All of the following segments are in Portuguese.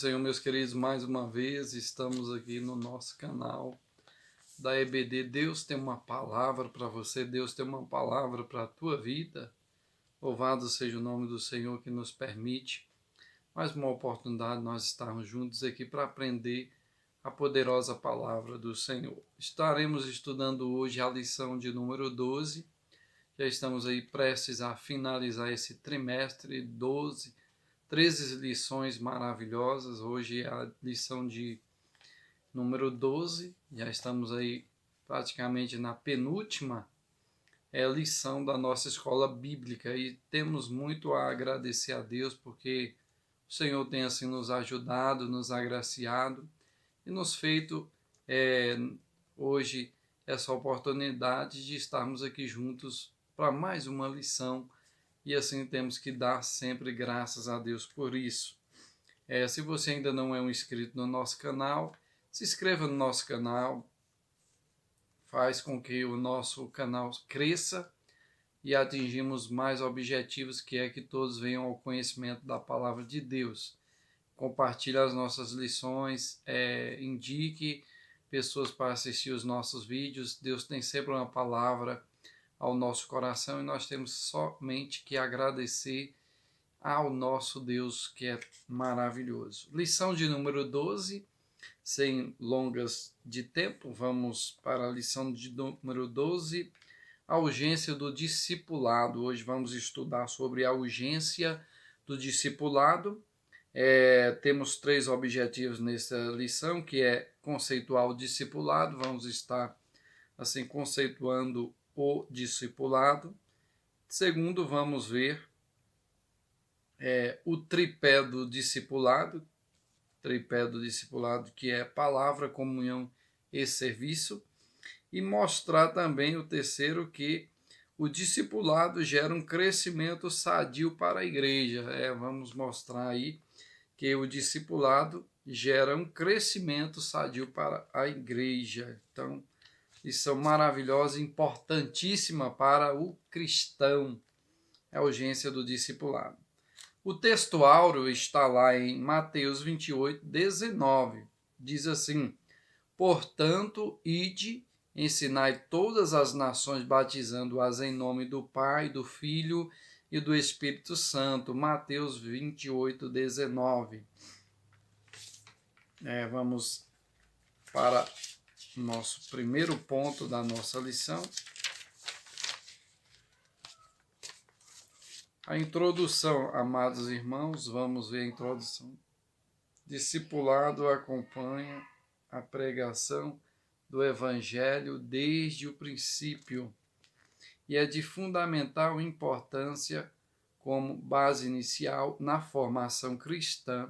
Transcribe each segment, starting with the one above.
Senhor, meus queridos, mais uma vez estamos aqui no nosso canal da EBD. Deus tem uma palavra para você, Deus tem uma palavra para a tua vida. Louvado seja o nome do Senhor que nos permite mais uma oportunidade de nós estarmos juntos aqui para aprender a poderosa palavra do Senhor. Estaremos estudando hoje a lição de número 12. Já estamos aí prestes a finalizar esse trimestre, 13 lições maravilhosas. Hoje é a lição de número 12. Já estamos aí praticamente na penúltima lição da nossa escola bíblica e temos muito a agradecer a Deus porque o Senhor tem assim nos ajudado, nos agraciado e nos feito hoje essa oportunidade de estarmos aqui juntos para mais uma lição. E assim temos que dar sempre graças a Deus por isso. Se você ainda não é um inscrito no nosso canal, se inscreva no nosso canal. Faz com que o nosso canal cresça e atingimos mais objetivos, que é que todos venham ao conhecimento da palavra de Deus. Compartilhe as nossas lições, indique pessoas para assistir os nossos vídeos. Deus tem sempre uma palavra ao nosso coração e nós temos somente que agradecer ao nosso Deus que é maravilhoso. Lição de número 12, sem longas de tempo, vamos para a lição de número 12, a urgência do discipulado. Hoje vamos estudar sobre a urgência do discipulado. Temos 3 objetivos nessa lição, que é conceituar o discipulado. Vamos estar assim conceituando o discipulado. Segundo, vamos ver o tripé do discipulado, que é palavra, comunhão e serviço, e mostrar também o terceiro, que o discipulado gera um crescimento sadio para a igreja. Vamos mostrar aí que o discipulado gera um crescimento sadio para a igreja. Então, lição maravilhosa, importantíssima para o cristão, a urgência do discipulado. O texto áureo está lá em Mateus 28, 19. Diz assim: portanto, ide, ensinai todas as nações, batizando-as em nome do Pai, do Filho e do Espírito Santo. Mateus 28, 19. Vamos para nosso primeiro ponto da nossa lição. A introdução, amados irmãos, vamos ver a introdução. Discipulado acompanha a pregação do Evangelho desde o princípio e é de fundamental importância como base inicial na formação cristã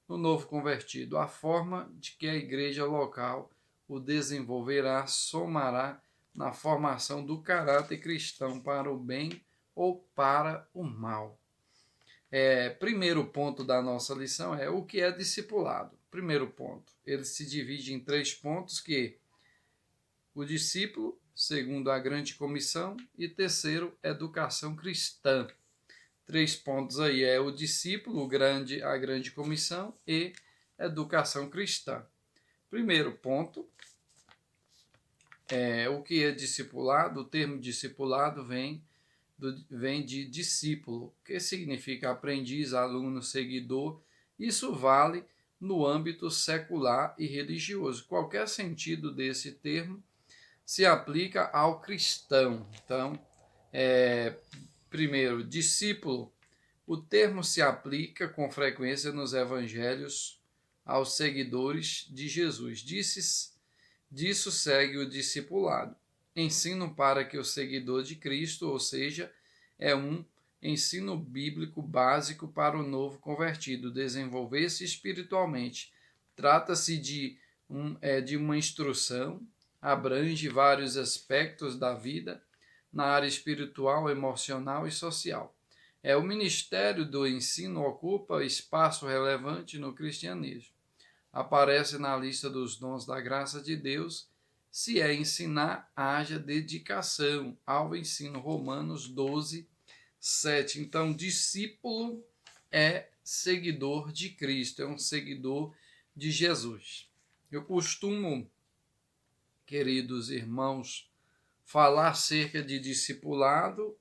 no novo convertido. A forma de que a igreja local o desenvolverá somará na formação do caráter cristão para o bem ou para o mal. Primeiro ponto da nossa lição é o que é discipulado. Primeiro ponto, ele se divide em 3 pontos, que o discípulo, segundo a grande comissão, e terceiro, educação cristã. 3 pontos aí, o discípulo, a grande comissão e educação cristã. Primeiro ponto, o que é discipulado. O termo discipulado vem de discípulo, que significa aprendiz, aluno, seguidor. Isso vale no âmbito secular e religioso. Qualquer sentido desse termo se aplica ao cristão. Então, primeiro, discípulo. O termo se aplica com frequência nos evangelhos aos seguidores de Jesus. Disso segue o discipulado. Ensino para que o seguidor de Cristo, ou seja, é um ensino bíblico básico para o novo convertido, desenvolver-se espiritualmente. Trata-se de uma instrução, abrange vários aspectos da vida na área espiritual, emocional e social. O ministério do ensino ocupa espaço relevante no cristianismo. Aparece na lista dos dons da graça de Deus. Se ensinar, haja dedicação ao ensino. Romanos 12, 7. Então, discípulo é seguidor de Cristo, é um seguidor de Jesus. Eu costumo, queridos irmãos, falar acerca de discipulado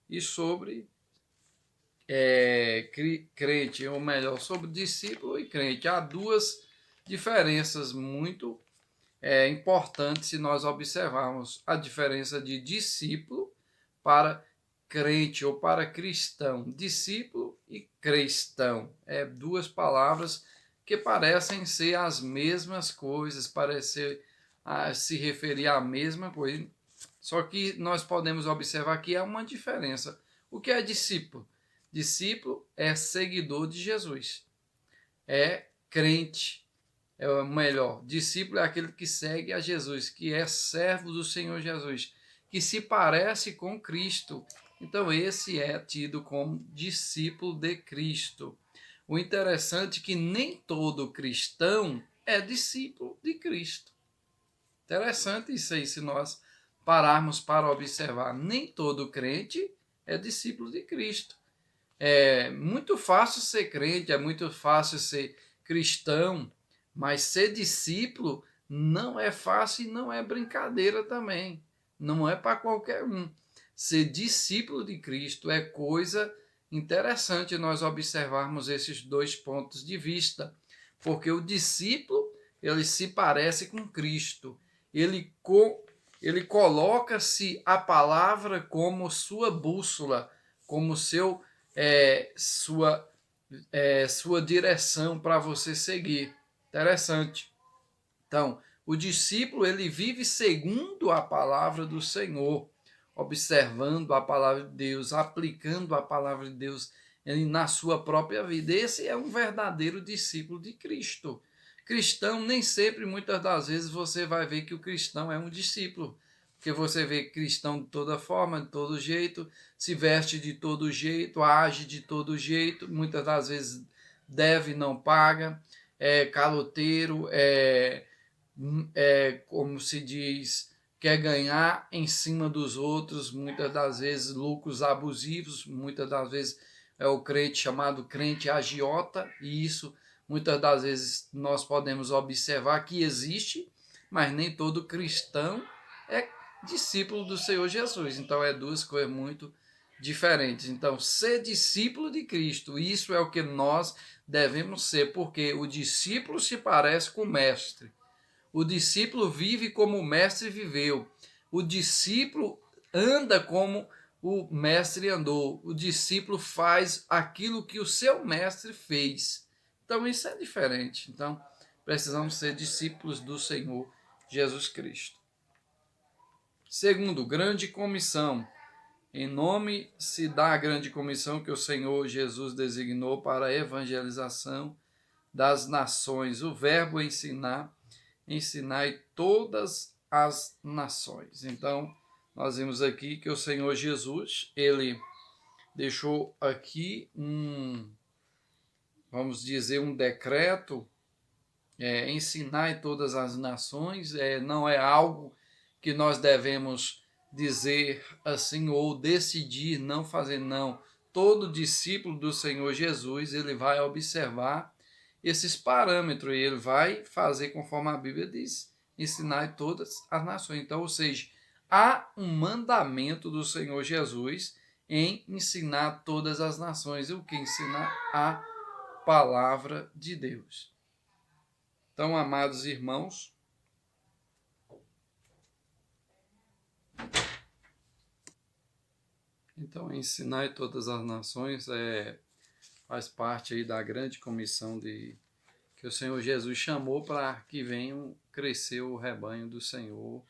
e sobre crente, ou melhor, sobre discípulo e crente. Há duas diferenças muito importantes se nós observarmos a diferença de discípulo para crente ou para cristão. Discípulo e cristão é duas palavras que parecem ser as mesmas coisas, parecem se referir à mesma coisa. Só que nós podemos observar que há uma diferença. O que é discípulo? Discípulo é seguidor de Jesus, é crente, é o melhor. Discípulo é aquele que segue a Jesus, que é servo do Senhor Jesus, que se parece com Cristo. Então, esse é tido como discípulo de Cristo. O interessante é que nem todo cristão é discípulo de Cristo. Interessante isso aí, se nós pararmos para observar. Nem todo crente é discípulo de Cristo. É muito fácil ser crente, é muito fácil ser cristão, mas ser discípulo não é fácil e não é brincadeira também. Não é para qualquer um. Ser discípulo de Cristo é coisa interessante nós observarmos esses dois pontos de vista, porque o discípulo, ele se parece com Cristo. Ele coloca-se a palavra como sua bússola, como sua direção para você seguir. Interessante. Então, o discípulo, ele vive segundo a palavra do Senhor, observando a palavra de Deus, aplicando a palavra de Deus na sua própria vida. Esse é um verdadeiro discípulo de Cristo. Cristão, nem sempre, muitas das vezes, você vai ver que o cristão é um discípulo, porque você vê cristão de toda forma, de todo jeito, se veste de todo jeito, age de todo jeito, muitas das vezes deve, não paga, é caloteiro, como se diz, quer ganhar em cima dos outros, muitas das vezes lucros abusivos, muitas das vezes é o crente chamado crente agiota, e isso muitas das vezes nós podemos observar que existe, mas nem todo cristão é discípulo do Senhor Jesus. Então é duas coisas muito diferentes. Então, ser discípulo de Cristo, isso é o que nós devemos ser, porque o discípulo se parece com o mestre. O discípulo vive como o mestre viveu. O discípulo anda como o mestre andou. O discípulo faz aquilo que o seu mestre fez. Então, isso é diferente. Então, precisamos ser discípulos do Senhor Jesus Cristo. Segundo, grande comissão. Em nome se dá a grande comissão que o Senhor Jesus designou para a evangelização das nações. O verbo ensinar, ensinai todas as nações. Então, nós vimos aqui que o Senhor Jesus, ele deixou aqui vamos dizer, um decreto, ensinar todas as nações, não é algo que nós devemos dizer assim ou decidir não fazer, não. Todo discípulo do Senhor Jesus, ele vai observar esses parâmetros e ele vai fazer conforme a Bíblia diz, ensinar todas as nações. Então, ou seja, há um mandamento do Senhor Jesus em ensinar todas as nações. E o que? Ensinar a palavra de Deus. Então, amados irmãos, então ensinar todas as nações faz parte aí da grande comissão que o Senhor Jesus chamou para que venham crescer o rebanho do Senhor,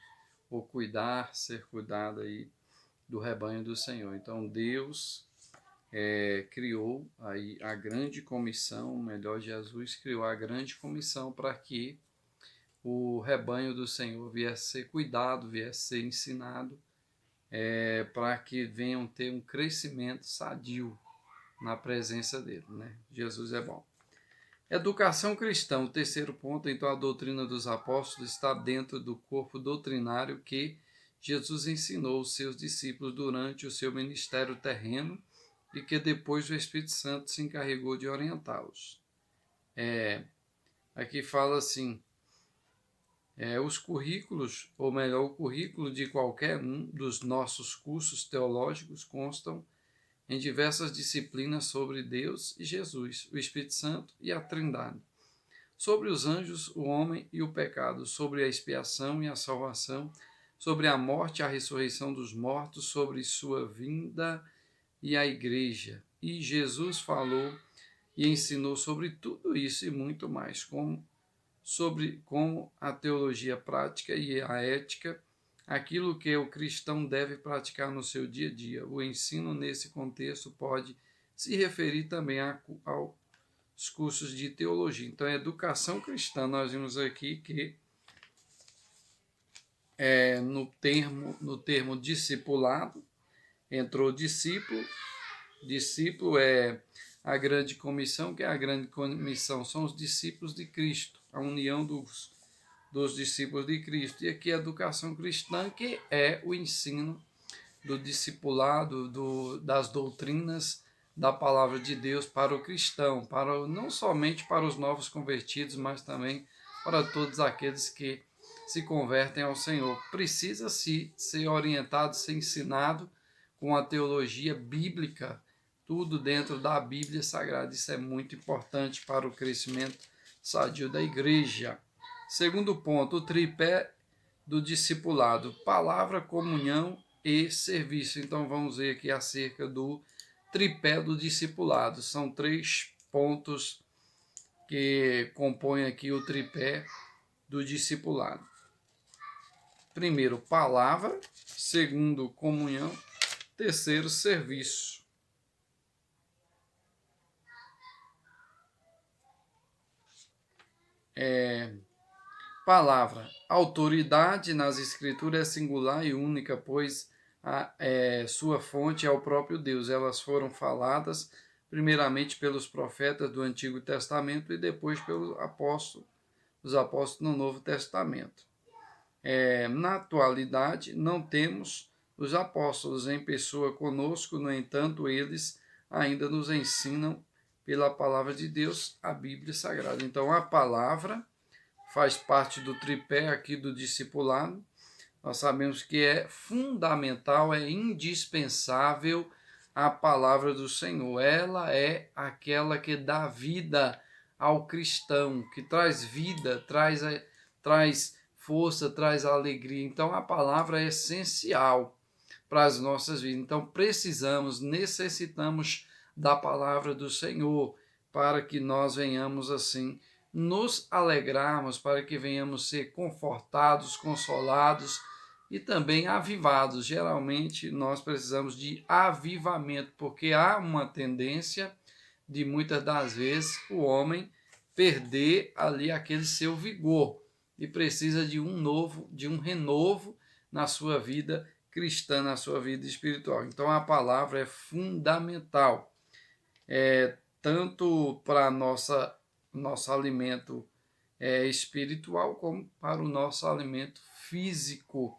ou ser cuidado aí do rebanho do Senhor. Então Deus criou aí a grande comissão, melhor, Jesus criou a grande comissão para que o rebanho do Senhor viesse ser cuidado, viesse ser ensinado, para que venham ter um crescimento sadio na presença dele, né? Jesus é bom. Educação cristã, o terceiro ponto, então a doutrina dos apóstolos está dentro do corpo doutrinário que Jesus ensinou os seus discípulos durante o seu ministério terreno e que depois o Espírito Santo se encarregou de orientá-los. Aqui fala assim, os currículos, ou melhor, o currículo de qualquer um dos nossos cursos teológicos constam em diversas disciplinas sobre Deus e Jesus, o Espírito Santo e a Trindade, sobre os anjos, o homem e o pecado, sobre a expiação e a salvação, sobre a morte e a ressurreição dos mortos, sobre sua vinda e a igreja. E Jesus falou e ensinou sobre tudo isso e muito mais, como a teologia prática e a ética, aquilo que o cristão deve praticar no seu dia a dia. O ensino nesse contexto pode se referir também aos cursos de teologia. Então, a educação cristã, nós vimos aqui que no termo discipulado, entrou discípulo. Discípulo é a grande comissão, que é a grande comissão, são os discípulos de Cristo, a união dos discípulos de Cristo. E aqui a educação cristã, que é o ensino do discipulado, das doutrinas da palavra de Deus para o cristão, não somente para os novos convertidos, mas também para todos aqueles que se convertem ao Senhor. Precisa-se ser orientado, ser ensinado com a teologia bíblica, tudo dentro da Bíblia Sagrada. Isso é muito importante para o crescimento sadio da igreja. Segundo ponto, o tripé do discipulado: palavra, comunhão e serviço. Então vamos ver aqui acerca do tripé do discipulado. São 3 pontos que compõem aqui o tripé do discipulado. Primeiro, palavra. Segundo, comunhão. Terceiro, serviço. Palavra. Autoridade nas Escrituras é singular e única, pois sua fonte é o próprio Deus. Elas foram faladas primeiramente pelos profetas do Antigo Testamento e depois pelos apóstolos, os apóstolos no Novo Testamento. Na atualidade, não temos os apóstolos em pessoa conosco, no entanto, eles ainda nos ensinam pela palavra de Deus, a Bíblia Sagrada. Então, a palavra faz parte do tripé aqui do discipulado. Nós sabemos que é fundamental, é indispensável a palavra do Senhor. Ela é aquela que dá vida ao cristão, que traz vida, traz força, traz alegria. Então, a palavra é essencial para as nossas vidas. Então, necessitamos da palavra do Senhor para que nós venhamos assim nos alegrarmos, para que venhamos ser confortados, consolados e também avivados. Geralmente nós precisamos de avivamento, porque há uma tendência de muitas das vezes o homem perder ali aquele seu vigor e precisa de um renovo na sua vida cristã, na sua vida espiritual. Então a palavra é fundamental, tanto para nosso alimento espiritual, como para o nosso alimento físico.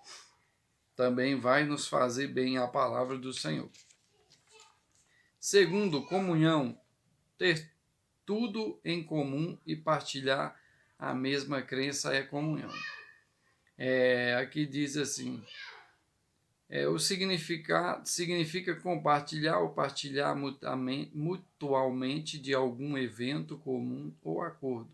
Também vai nos fazer bem a palavra do Senhor. Segundo, comunhão, ter tudo em comum e partilhar a mesma crença é comunhão. Aqui diz assim, o significado significa compartilhar ou partilhar mutualmente de algum evento comum ou acordo.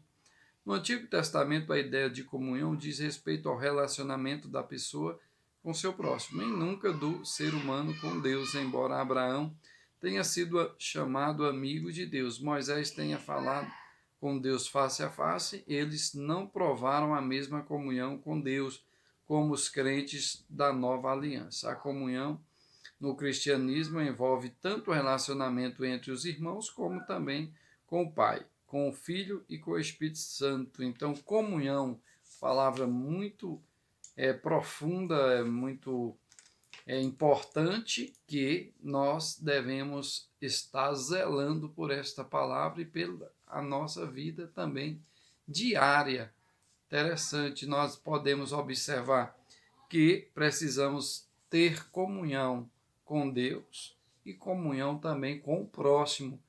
No Antigo Testamento, a ideia de comunhão diz respeito ao relacionamento da pessoa com seu próximo, e nunca do ser humano com Deus. Embora Abraão tenha sido chamado amigo de Deus, Moisés tenha falado com Deus face a face, eles não provaram a mesma comunhão com Deus como os crentes da nova aliança. A comunhão no cristianismo envolve tanto o relacionamento entre os irmãos, como também com o Pai, com o Filho e com o Espírito Santo. Então, comunhão, palavra muito profunda, muito importante, que nós devemos estar zelando por esta palavra e pela a nossa vida também diária. Interessante, nós podemos observar que precisamos ter comunhão com Deus e comunhão também com o próximo.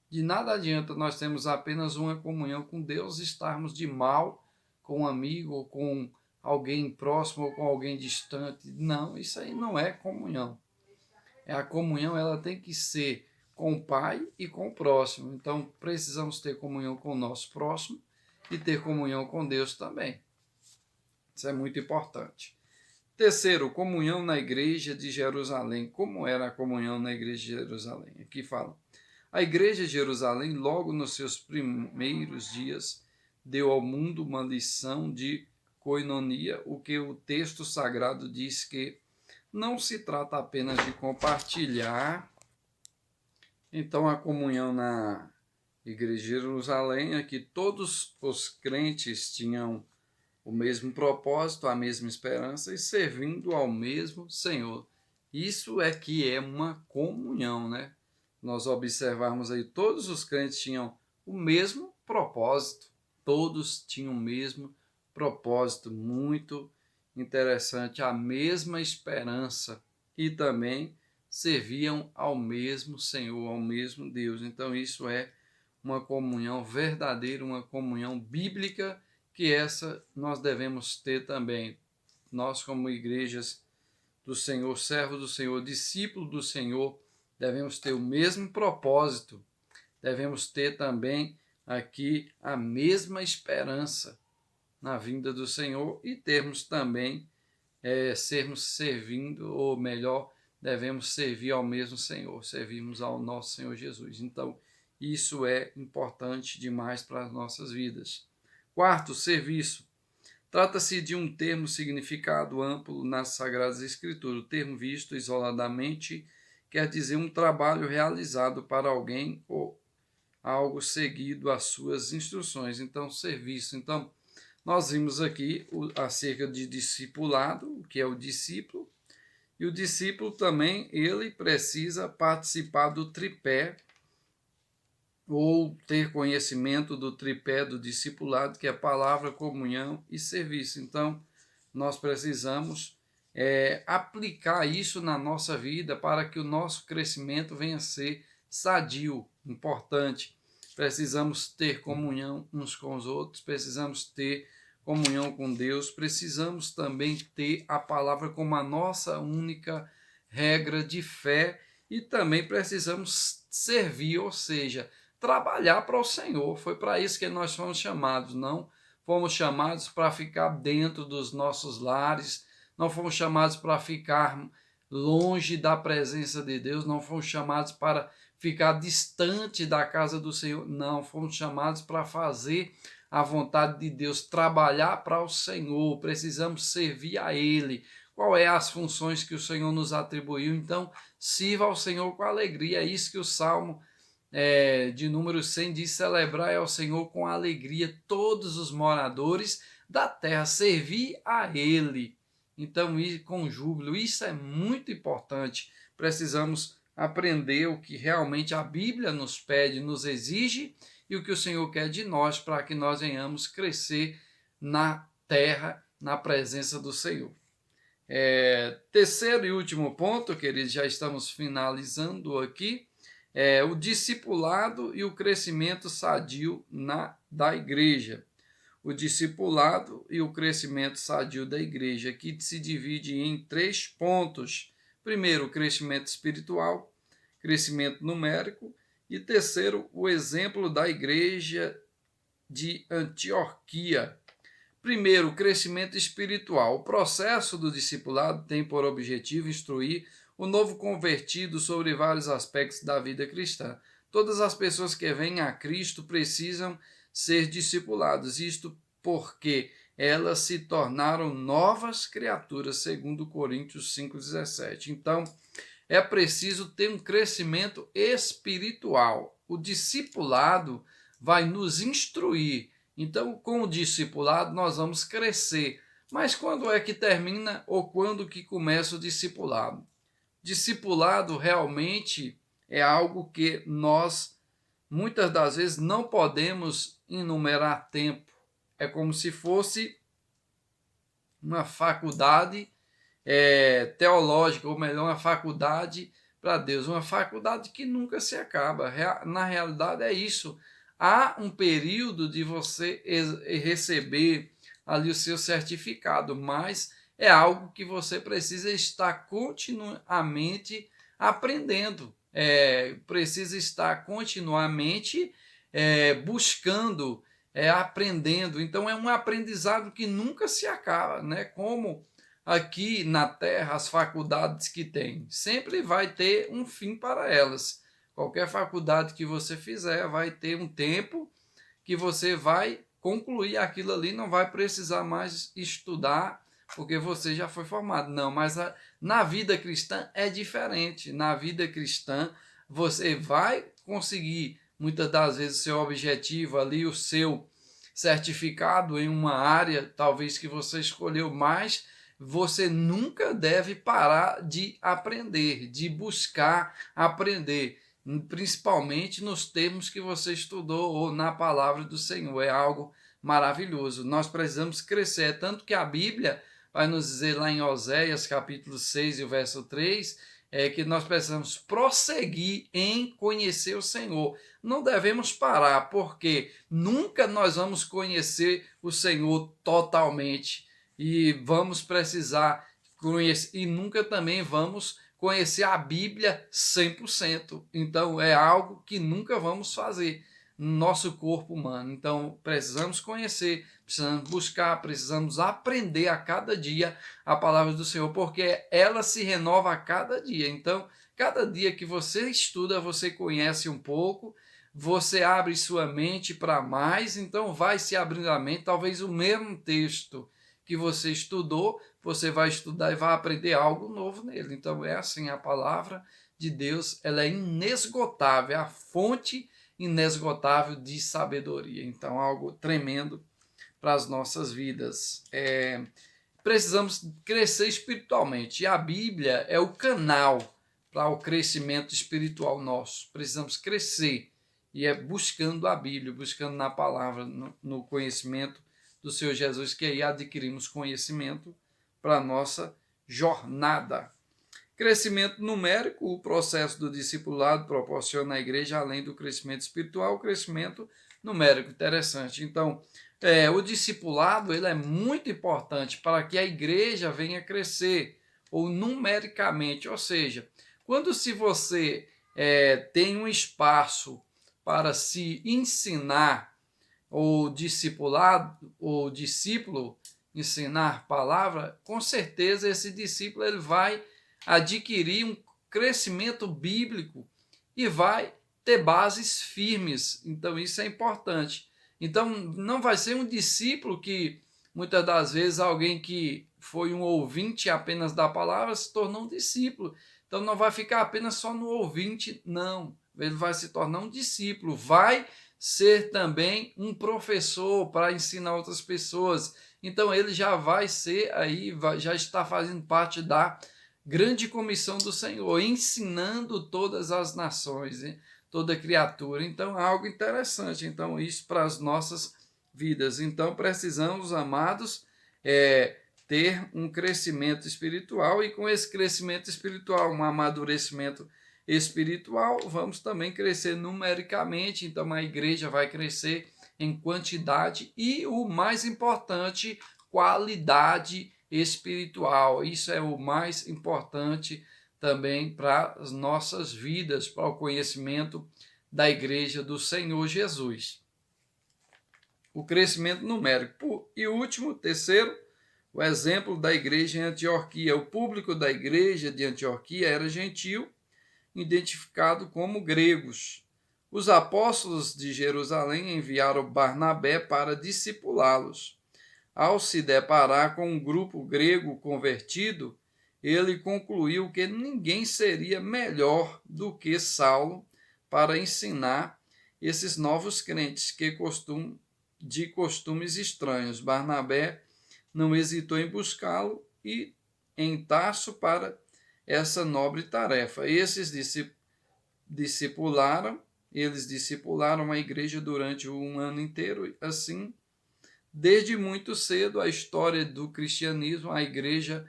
De nada adianta nós termos apenas uma comunhão com Deus, estarmos de mal com um amigo, ou com alguém próximo, ou com alguém distante. Não, isso aí não é comunhão. A comunhão, ela tem que ser com o Pai e com o próximo. Então, precisamos ter comunhão com o nosso próximo e ter comunhão com Deus também. Isso é muito importante. Terceiro, comunhão na igreja de Jerusalém. Como era a comunhão na igreja de Jerusalém? Aqui fala. A igreja de Jerusalém, logo nos seus primeiros dias, deu ao mundo uma lição de koinonia, o que o texto sagrado diz que não se trata apenas de compartilhar. Então, a comunhão na igreja de Jerusalém é que todos os crentes tinham o mesmo propósito, a mesma esperança e servindo ao mesmo Senhor. Isso é que é uma comunhão, né? Nós observarmos aí, todos os crentes tinham o mesmo propósito, todos tinham o mesmo propósito, muito interessante, a mesma esperança e também serviam ao mesmo Senhor, ao mesmo Deus. Então isso é uma comunhão verdadeira, uma comunhão bíblica, que essa nós devemos ter também. Nós, como igrejas do Senhor, servos do Senhor, discípulos do Senhor, devemos ter o mesmo propósito, devemos ter também aqui a mesma esperança na vinda do Senhor e termos também, sermos servindo, ou melhor, devemos servir ao mesmo Senhor, servirmos ao nosso Senhor Jesus. Então, isso é importante demais para as nossas vidas. Quarto, serviço. Trata-se de um termo significado amplo nas Sagradas Escrituras. O termo visto isoladamente quer dizer um trabalho realizado para alguém ou algo seguido às suas instruções. Então, serviço. Então, nós vimos aqui acerca de discipulado, o que é o discípulo, e o discípulo também, ele precisa participar do tripé, ou ter conhecimento do tripé do discipulado, que é palavra, comunhão e serviço. Então, nós precisamos aplicar isso na nossa vida para que o nosso crescimento venha a ser sadio, importante. Precisamos ter comunhão uns com os outros, precisamos ter comunhão com Deus, precisamos também ter a palavra como a nossa única regra de fé e também precisamos servir, ou seja, trabalhar para o Senhor. Foi para isso que nós fomos chamados, não fomos chamados para ficar dentro dos nossos lares, não fomos chamados para ficar longe da presença de Deus, não fomos chamados para ficar distante da casa do Senhor, não, fomos chamados para fazer a vontade de Deus, trabalhar para o Senhor, precisamos servir a Ele. Qual é as funções que o Senhor nos atribuiu? Então, sirva ao Senhor com alegria. É isso que o Salmo de número 100 diz: celebrai ao Senhor com alegria todos os moradores da terra, servir a Ele. Então, com júbilo, isso é muito importante. Precisamos aprender o que realmente a Bíblia nos pede, nos exige, e o que o Senhor quer de nós, para que nós venhamos crescer na terra, na presença do Senhor. Terceiro e último ponto, queridos, já estamos finalizando aqui, o discipulado e o crescimento sadio da igreja. O discipulado e o crescimento sadio da igreja, que se divide em 3 pontos. Primeiro, o crescimento espiritual, crescimento numérico, e terceiro, o exemplo da igreja de Antioquia. Primeiro, o crescimento espiritual. O processo do discipulado tem por objetivo instruir o novo convertido sobre vários aspectos da vida cristã. Todas as pessoas que vêm a Cristo precisam ser discipuladas, isto porque elas se tornaram novas criaturas, segundo Coríntios 5,17. Então, é preciso ter um crescimento espiritual. O discipulado vai nos instruir. Então, com o discipulado, nós vamos crescer. Mas quando é que termina ou quando que começa o discipulado? Discipulado realmente é algo que nós, muitas das vezes, não podemos enumerar tempo. É como se fosse uma faculdade teológica, ou melhor, uma faculdade para Deus, uma faculdade que nunca se acaba. Na realidade é isso. Há um período de você receber ali o seu certificado, mas é algo que você precisa estar continuamente aprendendo, precisa estar continuamente buscando, aprendendo. Então é um aprendizado que nunca se acaba, né? Como aqui na Terra as faculdades que tem, sempre vai ter um fim para elas. Qualquer faculdade que você fizer vai ter um tempo que você vai concluir aquilo ali, não vai precisar mais estudar, porque você já foi formado. Não, mas na vida cristã é diferente. Na vida cristã, você vai conseguir, muitas das vezes, o seu objetivo ali, o seu certificado em uma área, talvez que você escolheu, mas você nunca deve parar de aprender, de buscar aprender, principalmente nos termos que você estudou ou na palavra do Senhor. É algo maravilhoso. Nós precisamos crescer, é tanto que a Bíblia vai nos dizer lá em Oséias, capítulo 6 e o verso 3, que nós precisamos prosseguir em conhecer o Senhor. Não devemos parar, porque nunca nós vamos conhecer o Senhor totalmente e vamos precisar conhecer, e nunca também vamos conhecer a Bíblia 100%. Então é algo que nunca vamos fazer no nosso corpo humano. Então precisamos conhecer, precisamos buscar, precisamos aprender a cada dia a palavra do Senhor, porque ela se renova a cada dia. Então, cada dia que você estuda, você conhece um pouco, você abre sua mente para mais, então vai se abrindo a mente, talvez o mesmo texto que você estudou, você vai estudar e vai aprender algo novo nele. Então é assim, a palavra de Deus, ela é inesgotável, é a fonte inesgotável de sabedoria. Então algo tremendo para as nossas vidas. Precisamos crescer espiritualmente, e a Bíblia é o canal para o crescimento espiritual nosso. Precisamos crescer, e é buscando a Bíblia, buscando na palavra, no conhecimento do Senhor Jesus, que aí adquirimos conhecimento para a nossa jornada. Crescimento numérico, o processo do discipulado proporciona à igreja, além do crescimento espiritual, o crescimento numérico. Interessante. Então, o discipulado ele é muito importante para que a igreja venha crescer, ou numericamente, ou seja, quando se você tem um espaço para se ensinar, ou discipulado, ou discípulo ensinar palavra, com certeza esse discípulo ele vai adquirir um crescimento bíblico e vai ter bases firmes. Então isso é importante. Então não vai ser um discípulo que muitas das vezes alguém que foi um ouvinte apenas da palavra se tornou um discípulo. Então não vai ficar apenas só no ouvinte, não. Ele vai se tornar um discípulo, vai ser também um professor para ensinar outras pessoas. Então ele já vai ser aí, já está fazendo parte da grande comissão do Senhor, ensinando todas as nações, hein? Toda criatura. Então é algo interessante. Então isso para as nossas vidas. Então precisamos, amados, ter um crescimento espiritual, e com esse crescimento espiritual, um amadurecimento espiritual, vamos também crescer numericamente. Então a igreja vai crescer em quantidade e, o mais importante, qualidade espiritual. Isso é o mais importante também para as nossas vidas, para o conhecimento da igreja do Senhor Jesus. O crescimento numérico. E o último, terceiro, o exemplo da igreja em Antioquia. O público da igreja de Antioquia era gentil, identificado como gregos. Os apóstolos de Jerusalém enviaram Barnabé para discipulá-los. Ao se deparar com um grupo grego convertido, ele concluiu que ninguém seria melhor do que Saulo para ensinar esses novos crentes de costumes estranhos. Barnabé não hesitou em buscá-lo e em Tarso para essa nobre tarefa. Eles discipularam a igreja durante um ano inteiro. Assim, desde muito cedo, a história do cristianismo, a igreja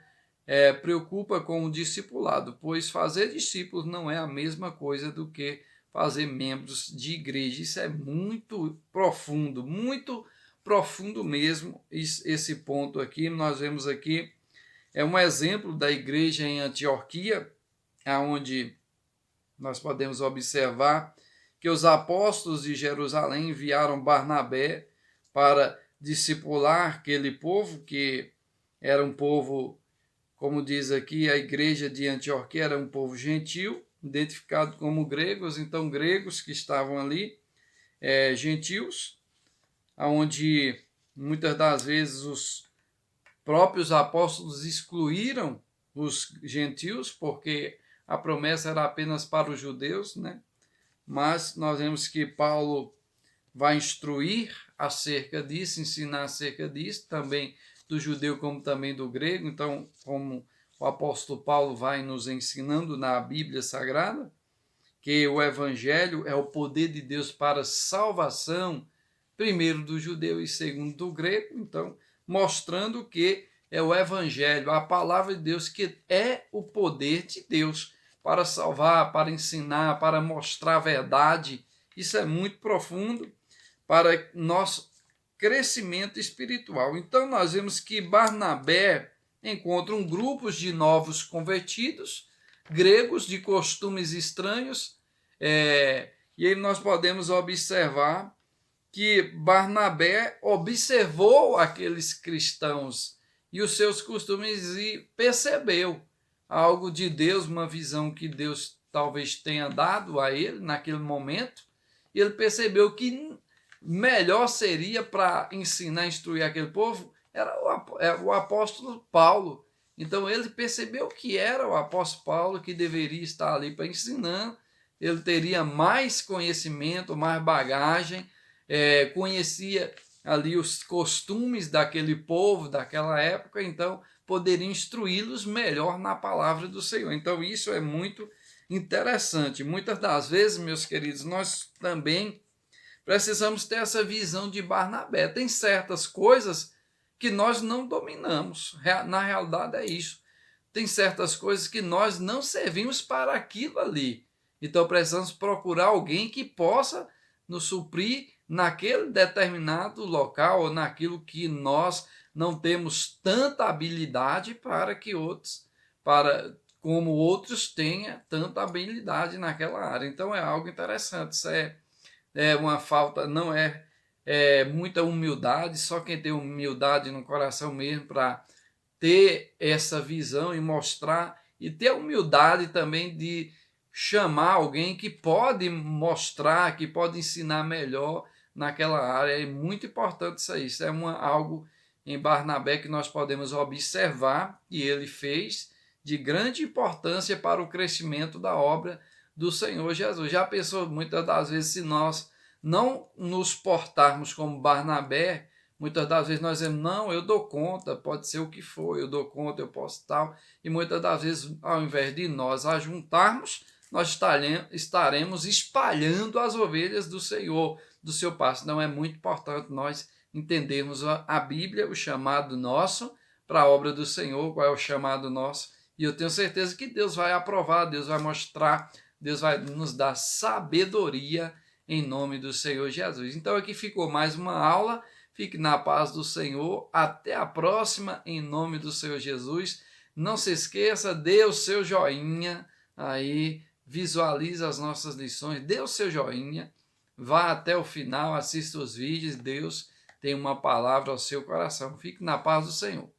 preocupa com o discipulado, pois fazer discípulos não é a mesma coisa do que fazer membros de igreja. Isso é muito profundo mesmo, esse ponto aqui. Nós vemos aqui, um exemplo da igreja em Antioquia, onde nós podemos observar que os apóstolos de Jerusalém enviaram Barnabé para discipular aquele povo, que era um povo, como diz aqui, a igreja de Antioquia era um povo gentil, identificado como gregos, então gregos que estavam ali, gentios, onde muitas das vezes os próprios apóstolos excluíram os gentios, porque a promessa era apenas para os judeus, né? Mas nós vemos que Paulo vai instruir acerca disso, ensinar acerca disso, também do judeu como também do grego. Então, como o apóstolo Paulo vai nos ensinando na Bíblia Sagrada, que o evangelho é o poder de Deus para salvação, primeiro do judeu e segundo do grego, então, mostrando que é o evangelho, a palavra de Deus, que é o poder de Deus para salvar, para ensinar, para mostrar a verdade. Isso é muito profundo para nosso crescimento espiritual. Então, nós vemos que Barnabé encontra um grupo de novos convertidos, gregos de costumes estranhos, e aí nós podemos observar que Barnabé observou aqueles cristãos e os seus costumes e percebeu algo de Deus, uma visão que Deus talvez tenha dado a ele naquele momento, e ele percebeu que melhor seria para ensinar, instruir aquele povo, era o apóstolo Paulo. Então ele percebeu que era o apóstolo Paulo que deveria estar ali para ensinar, ele teria mais conhecimento, mais bagagem, conhecia ali os costumes daquele povo, daquela época, então poderia instruí-los melhor na palavra do Senhor. Então isso é muito interessante. Muitas das vezes, meus queridos, nós também precisamos ter essa visão de Barnabé. Tem certas coisas que nós não dominamos. Na realidade é isso. Tem certas coisas que nós não servimos para aquilo ali. Então precisamos procurar alguém que possa nos suprir naquele determinado local ou naquilo que nós não temos tanta habilidade para que como outros tenham tanta habilidade naquela área. Então é algo interessante. Isso é uma falta, não muita humildade, só quem tem humildade no coração mesmo para ter essa visão e mostrar, e ter a humildade também de chamar alguém que pode mostrar, que pode ensinar melhor naquela área. É muito importante isso aí. Isso é algo em Barnabé que nós podemos observar, e ele fez de grande importância para o crescimento da obra do Senhor Jesus. Já pensou muitas das vezes, se nós não nos portarmos como Barnabé, muitas das vezes nós dizemos, não, eu dou conta, pode ser o que for, eu dou conta, eu posso tal, e muitas das vezes, ao invés de nós ajuntarmos, nós estaremos espalhando as ovelhas do Senhor, do seu pasto. Então é muito importante nós entendermos a Bíblia, o chamado nosso para a obra do Senhor, qual é o chamado nosso, e eu tenho certeza que Deus vai aprovar, Deus vai mostrar, Deus vai nos dar sabedoria em nome do Senhor Jesus. Então aqui ficou mais uma aula. Fique na paz do Senhor. Até a próxima, em nome do Senhor Jesus. Não se esqueça, dê o seu joinha aí, visualize as nossas lições, dê o seu joinha, vá até o final, assista os vídeos. Deus tem uma palavra ao seu coração. Fique na paz do Senhor.